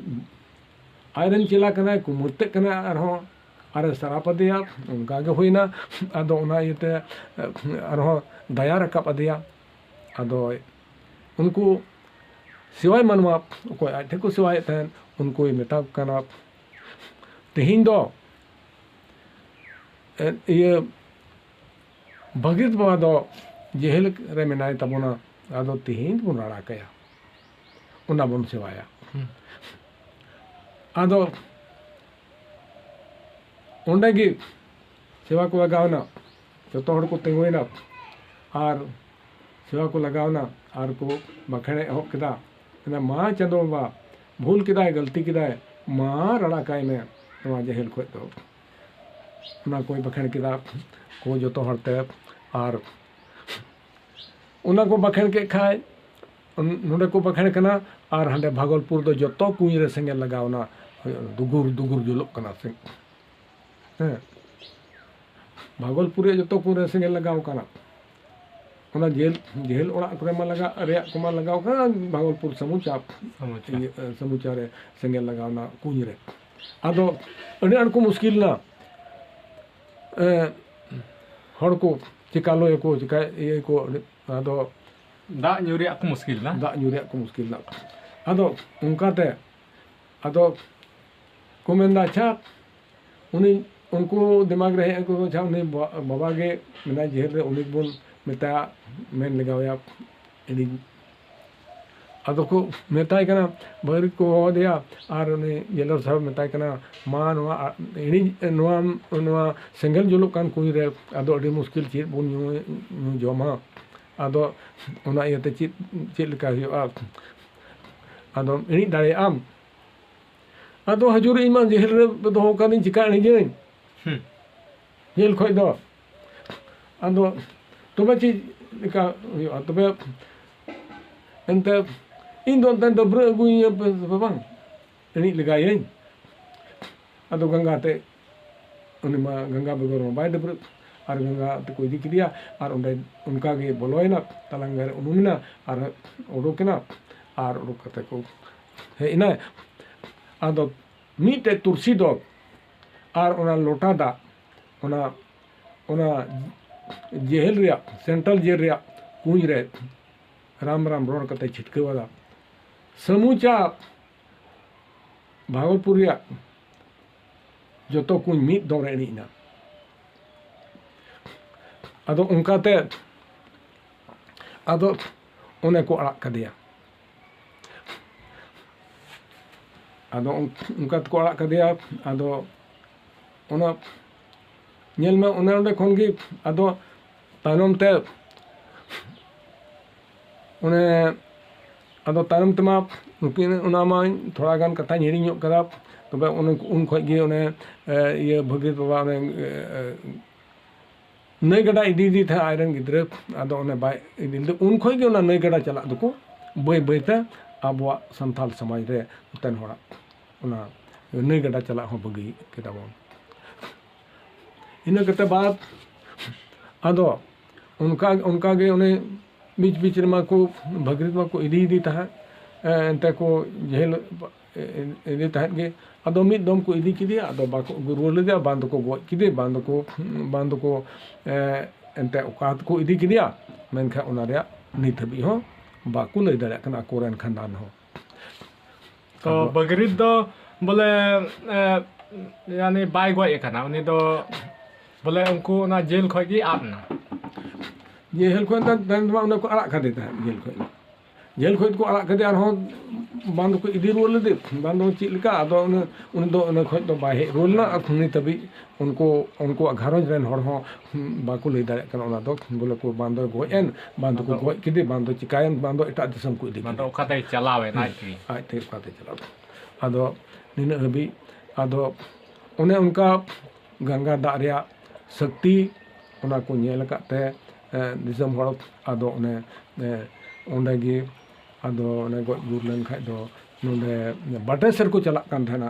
ᱟᱡᱨᱮᱱ ᱪᱮᱞᱟ ᱠᱟᱱᱟᱭ, ᱠᱩᱢᱟᱹᱲᱛᱮᱜ ᱠᱟᱱᱟᱭ ᱟᱨᱦᱚᱸ, ᱟᱨᱮ ᱥᱟᱨᱟᱯ ᱟᱫᱮᱭᱟ, ᱚᱱᱠᱟ ᱜᱮ ᱦᱩᱭᱱᱟ᱾ ᱟᱫᱚ ᱚᱱᱟ ᱤᱭᱟᱹᱛᱮ ᱟᱨᱦᱚᱸ ᱫᱟᱭᱟ ᱨᱟᱠᱟᱵ ᱟᱫᱮᱭᱟ᱾ ᱟᱫᱚ ᱩᱱᱠᱩ ᱥᱮᱣᱟᱭ ᱢᱟᱱᱣᱟ ᱚᱠᱚᱭ ᱟᱡ ᱴᱷᱮᱱ ᱠᱚ ᱥᱮᱣᱟᱭᱮᱫ ᱛᱟᱦᱮᱸᱫ, ᱩᱱᱠᱩᱭ ᱢᱮᱛᱟ ᱠᱚ ᱠᱟᱱᱟ, ᱛᱮᱦᱮᱧ ᱫᱚ ᱤᱭᱟᱹ ᱵᱷᱟᱹᱜᱽᱨᱤᱛ ᱵᱟᱵᱟ ᱫᱚ ᱡᱮᱦᱮᱞ ᱨᱮ ᱢᱮᱱᱟᱭ ᱛᱟᱵᱚᱱᱟ, ᱟᱫᱚ ᱛᱮᱦᱮᱧ ᱵᱚᱱ ᱨᱟᱲᱟ ᱠᱟᱭᱟ, ᱚᱱᱟ ᱵᱚᱱ ᱥᱮᱣᱟᱭᱟ᱾ ᱟᱫᱚ ᱚᱸᱰᱮ ᱜᱮ ᱥᱮᱣᱟ ᱠᱚ ᱞᱟᱜᱟᱣᱱᱟ, ᱡᱚᱛᱚ ᱦᱚᱲ ᱠᱚ ᱛᱤᱸᱜᱩᱭᱮᱱᱟ ᱟᱨ ᱥᱮᱣᱟ ᱠᱚ ᱞᱟᱜᱟᱣᱱᱟ, ᱟᱨ ᱠᱚ ᱵᱟᱸᱠᱷᱮᱲᱮ ᱮᱦᱚᱵ ᱠᱮᱫᱟ, ᱢᱟ ᱪᱟᱸᱫᱳ ᱵᱟᱵᱟ ᱵᱷᱩᱞ ᱠᱮᱫᱟᱭ, ᱜᱟᱹᱞᱛᱤ ᱠᱮᱫᱟᱭ, ᱢᱟ ᱨᱟᱲᱟ ᱠᱟᱭ ᱢᱮ ᱱᱚᱣᱟ ᱡᱮᱦᱮᱞ ᱠᱷᱚᱡ ᱫᱚ᱾ ᱚᱱᱟ ᱠᱚᱭ ᱵᱟᱸᱠᱷᱮᱲ ᱠᱮᱫᱟ ᱠᱚ ᱡᱚᱛᱚ ᱦᱚᱲᱛᱮ, ᱟᱨ ᱚᱱᱟ ᱠᱚ ᱵᱟᱸᱠᱷᱮᱲ ᱠᱮᱫ ᱠᱷᱟᱡ ᱱᱚᱰᱮ ᱠᱚ ᱵᱟᱸᱠᱷᱮᱲ ᱠᱟᱱᱟ, ᱟᱨ ᱦᱟᱸᱰᱮ ᱵᱷᱟᱜᱚᱞᱯᱩᱨ ᱫᱚ ᱡᱚᱛᱚ ᱠᱩᱧ ᱨᱮ ᱥᱮᱸᱜᱮᱞ ᱞᱟᱜᱟᱣᱱᱟ, ᱫᱩᱜᱩᱨ ᱫᱩᱜᱩᱨ ᱡᱩᱞᱩᱜ ᱠᱟᱱᱟ ᱥᱮ, ᱦᱮᱸ ᱵᱷᱟᱜᱚᱞᱯᱩᱨ ᱨᱮᱭᱟᱜ ᱡᱚᱛᱚ ᱠᱩᱧ ᱨᱮ ᱥᱮᱸᱜᱮᱞ ᱞᱟᱜᱟᱣ ᱠᱟᱱᱟ᱾ ᱚᱱᱟ ᱡᱮᱦᱮᱞ ᱚᱲᱟᱜ ᱠᱚᱨᱮ ᱢᱟ ᱞᱟᱜᱟᱜ ᱨᱮᱭᱟᱜ ᱠᱚᱢᱟ ᱞᱟᱜᱟᱣ ᱠᱟᱱᱟ, ᱵᱷᱟᱜᱚᱞᱯᱩᱨ ᱥᱟᱢᱩᱪᱟ ᱥᱟᱢᱩᱪᱟ ᱨᱮ ᱥᱮᱸᱜᱮᱞ ᱞᱟᱜᱟᱣᱱᱟ ᱠᱩᱧ ᱨᱮ᱾ ᱟᱫᱚ ᱟᱹᱰᱤ ᱟᱸᱴ ᱠᱚ ᱢᱩᱥᱠᱤᱞ ᱮᱱᱟ, ᱦᱚᱲ ᱠᱚ ᱪᱤᱠᱟᱞᱳᱭᱟᱠᱚ, ᱪᱤᱠᱟ ᱤᱭᱟᱹᱭᱟᱠᱚ, ᱟᱫᱚ ᱫᱟᱜ ᱧᱩ ᱨᱮᱭᱟᱜ ᱠᱚ ᱢᱩᱥᱠᱤᱞ ᱱᱟ, ᱫᱟᱜ ᱧᱩ ᱨᱮᱭᱟᱜ ᱠᱚ ᱢᱩᱥᱠᱤᱞ ᱮᱱᱟ᱾ ᱟᱫᱚ ᱚᱱᱠᱟᱛᱮ ᱟᱫᱚ ᱠᱚ ᱢᱮᱱᱫᱟ, ᱟᱪᱪᱷᱟ ᱩᱱᱤ ᱩᱱᱠᱩ ᱫᱤᱢᱟᱜᱽ ᱨᱮ ᱦᱮᱡ ᱟᱠᱚ, ᱟᱪᱪᱷᱟ ᱩᱱᱤ ᱵᱟᱵᱟ ᱜᱮ ᱢᱮᱱᱟᱭ ᱡᱮᱦᱮᱞ ᱨᱮ, ᱩᱱᱤ ᱵᱚᱱ ᱢᱮᱛᱟᱭᱟ, ᱢᱮᱱ ᱞᱮᱜᱟᱣᱟᱭᱟ ᱤᱫᱤᱧ᱾ ᱟᱫᱚ ᱠᱚ ᱢᱮᱛᱟᱭ ᱠᱟᱱᱟ, ᱵᱷᱟᱹᱜᱽᱨᱤᱛ ᱠᱚ ᱦᱚᱦᱚᱣᱟᱫᱮᱭᱟ, ᱟᱨ ᱩᱱᱤ ᱡᱮᱞᱟᱨ ᱥᱟᱦᱮᱵ ᱢᱮᱛᱟᱭ ᱠᱟᱱᱟ, ᱢᱟ ᱱᱚᱣᱟ ᱤᱲᱤᱡ ᱱᱚᱣᱟ ᱥᱮᱸᱜᱮᱞ ᱡᱩᱞᱩᱜ ᱠᱟᱱ ᱠᱩᱧ ᱨᱮ, ᱟᱫᱚ ᱟᱹᱰᱤ ᱢᱩᱥᱠᱤᱞ ᱪᱮᱫ ᱵᱚᱱ ᱧᱩ ᱡᱚᱢᱟ, ᱟᱫᱚ ᱚᱱᱟ ᱤᱭᱟᱹᱛᱮ ᱪᱮᱫ ᱞᱮᱠᱟ ᱦᱩᱭᱩᱜᱼᱟ, ᱟᱫᱚᱢ ᱤᱬᱤᱡ ᱫᱟᱲᱮᱭᱟᱜ ᱟᱢ? ᱟᱫᱚ ᱦᱟᱡᱩᱨ ᱤᱧ ᱢᱟ ᱡᱮᱦᱮᱞ ᱨᱮ ᱫᱚᱦᱚ ᱠᱟᱹᱫᱤᱧ, ᱪᱤᱠᱟ ᱤᱬᱤᱡᱟᱹᱧ ᱡᱮᱞ ᱠᱷᱚᱡ ᱫᱚ? ᱟᱫᱚ ᱛᱚᱵᱮ ᱪᱮᱫ ᱞᱮᱠᱟ ᱦᱩᱭᱩᱜᱼᱟ? ᱛᱚᱵᱮ ᱮᱱᱛᱮ ᱤᱧ ᱫᱚ ᱮᱱᱛᱮ ᱰᱟᱹᱵᱽᱨᱟᱹ ᱟᱹᱜᱩᱭᱧ ᱵᱟᱝ, ᱤᱬᱤᱡ ᱞᱮᱜᱟᱭᱟᱹᱧ᱾ ᱟᱫᱚ ᱜᱚᱸᱜᱟ ᱛᱮ, ᱩᱱᱤ ᱢᱟ ᱜᱚᱸᱜᱟ ᱵᱮᱜᱚᱨ ᱢᱟ ᱵᱟᱭ ᱰᱟᱹᱵᱽᱨᱟᱹᱜ, ᱟᱨ ᱜᱚᱸᱜᱟ ᱛᱮᱠᱚ ᱤᱫᱤ ᱠᱮᱫᱮᱭᱟ, ᱟᱨ ᱚᱸᱰᱮ ᱚᱱᱠᱟᱜᱮ ᱵᱚᱞᱚᱭᱮᱱᱟ, ᱛᱟᱞᱟᱝ ᱨᱮ ᱩᱱᱩᱢᱮᱱᱟ, ᱟᱨ ᱩᱰᱩᱠᱮᱱᱟ, ᱟᱨ ᱩᱰᱩᱠ ᱠᱟᱛᱮ ᱠᱚ ᱦᱮᱡ ᱮᱱᱟ᱾ ᱟᱫᱚ ᱢᱤᱫᱴᱮᱡ ᱛᱩᱨᱥᱤ ᱰᱚᱜᱽ ᱟᱨ ᱚᱱᱟ ᱞᱚᱴᱟ ᱫᱟᱜ, ᱚᱱᱟ ᱡᱮᱦᱮᱞ ᱨᱮᱭᱟᱜ, ᱥᱮᱱᱴᱨᱟᱞ ᱡᱮᱞ ᱨᱮᱭᱟᱜ ᱠᱩᱧ ᱨᱮ ᱨᱟᱢ ᱨᱟᱢ ᱨᱚᱲ ᱠᱟᱛᱮ ᱪᱷᱤᱴᱠᱟᱹᱣ ᱟᱫᱟ᱾ ᱥᱟᱢᱩᱪᱟ ᱵᱷᱟᱜᱚᱞᱯᱩᱨ ᱨᱮᱭᱟᱜ ᱡᱚᱛᱚ ᱠᱩᱧ ᱢᱤᱫ ᱫᱚᱢ ᱨᱮ ᱤᱬᱤᱡ ᱮᱱᱟ᱾ ᱟᱫᱚ ᱚᱱᱠᱟᱛᱮ ᱟᱫᱚ ᱚᱱᱮ ᱠᱚ ᱟᱲᱟᱜ ᱠᱟᱫᱮᱭᱟ᱾ ᱟᱫᱚ ᱚᱱᱠᱟ ᱛᱮᱠᱚ ᱟᱲᱟᱜ ᱠᱟᱫᱮᱭᱟ᱾ ᱟᱫᱚ ᱚᱱᱟ ᱧᱮᱞ ᱢᱮ, ᱚᱸᱰᱮ ᱠᱷᱚᱱ ᱜᱮ ᱟᱫᱚ ᱛᱟᱭᱱᱚᱢ ᱛᱮ ᱚᱱᱮ ᱟᱫᱚ ᱛᱟᱭᱚᱢ ᱛᱮᱢᱟ ᱩᱱᱠᱤᱱ ᱚᱱᱟ ᱢᱟ ᱛᱷᱚᱲᱟ ᱜᱟᱱ ᱠᱟᱛᱷᱟᱧ ᱦᱤᱲᱤᱧ ᱧᱚᱜ ᱠᱟᱫᱟ ᱛᱚᱵᱮ ᱩᱱ ᱠᱷᱚᱡ ᱜᱮ ᱚᱱᱮ ᱤᱭᱟᱹ ᱵᱷᱟᱹᱜᱤ ᱵᱟᱵᱟ ᱚᱱᱮ ᱱᱟᱹᱭ ᱜᱟᱰᱟ ᱤᱫᱤ ᱛᱟᱦᱮᱸ ᱟᱡᱨᱮᱱ ᱜᱤᱫᱽᱨᱟᱹ ᱟᱫᱚ ᱚᱱᱮ ᱵᱟᱭ ᱤᱫᱤ ᱞᱮᱫᱟ ᱩᱱ ᱠᱷᱚᱡ ᱜᱮ ᱚᱱᱟ ᱱᱟᱹᱭ ᱜᱟᱰᱟ ᱪᱟᱞᱟᱜ ᱫᱚᱠᱚ ᱵᱟᱹᱭ ᱵᱟᱹᱭᱛᱮ ᱟᱵᱚᱣᱟᱜ ᱥᱟᱱᱛᱟᱞ ᱥᱚᱢᱟᱡᱽ ᱨᱮ ᱢᱤᱫᱴᱮᱱ ᱦᱚᱲᱟᱜ ᱚᱱᱟ ᱱᱟᱹᱭ ᱜᱟᱰᱟ ᱪᱟᱞᱟᱜ ᱦᱚᱸ ᱵᱟᱹᱜᱤ ᱠᱮᱫᱟ ᱵᱚᱱ ᱤᱱᱟᱹ ᱠᱟᱛᱮ ᱵᱟᱫ ᱟᱫᱚ ᱚᱱᱠᱟᱜᱮ ᱚᱱᱮ ᱵᱤᱪ ᱨᱮᱢᱟ ᱠᱚ ᱵᱷᱟᱹᱜᱤ ᱢᱟᱠᱚ ᱤᱫᱤ ᱛᱟᱦᱮᱸᱫ ᱮᱱᱛᱮ ko ᱡᱷᱮᱞ ᱤᱫᱤ ᱛᱟᱦᱮᱸᱫ ᱜᱮ ᱟᱫᱚ ᱢᱤᱫ ᱫᱚᱢ ᱠᱚ ᱤᱫᱤ ᱠᱮᱫᱮᱭᱟ ᱟᱫᱚ ᱵᱟᱠᱚ ᱟᱹᱜᱩ ᱨᱩᱣᱟᱹᱲ ᱞᱮᱫᱮᱭᱟ ᱵᱟᱝ ᱫᱚᱠᱚ ᱜᱚᱡ ᱠᱮᱫᱮ ᱵᱟᱝ ᱫᱚᱠᱚ ᱮᱱᱛᱮ ᱚᱠᱟ ᱛᱮᱠᱚ ᱤᱫᱤ ᱠᱮᱫᱮᱭᱟ ᱢᱮᱱᱠᱷᱟᱱ ᱚᱱᱟ ᱨᱮᱭᱟᱜ ᱱᱤᱛ ᱦᱟᱹᱵᱤᱡ ᱦᱚᱸ ᱵᱟᱠᱚ ᱞᱟᱹᱭ ᱫᱟᱲᱮᱭᱟᱜ ᱠᱟᱱᱟ ᱟᱠᱚᱨᱮᱱ ᱠᱷᱟᱱᱫᱟᱱ ᱦᱚᱸ तो बगरीद दो बोले यानी बाय गय कना उनी दो बोले उनको ना जेल खय गी आबना जेल खय उन्हें को आड़ा खादे था जेल खय को आड़ा खादे और बांध को इदी रुआल लेदे बांध चीज लेका आदो उन दो उन खय दो बाय रुलना नित हबी उनको घारंज रेन हर हो बाको लई दाड़े कना ओना दो बोले को बांध गयन बांध को गय किदे बांध चिकायन बांध एटा दिसम को इदी बांध ओखाते चलावे नाइ की आज ते ओखाते चलावे आदो निना हबी आदो उन्हें उनका गंगा दाग रेया शक्ति ओना को नेल काते दिसम हर आदो उन्हें ओंडे गे आदो उन्हें गय गुर लेन खाय दो नोंडे बाटेसर को चला कान थाना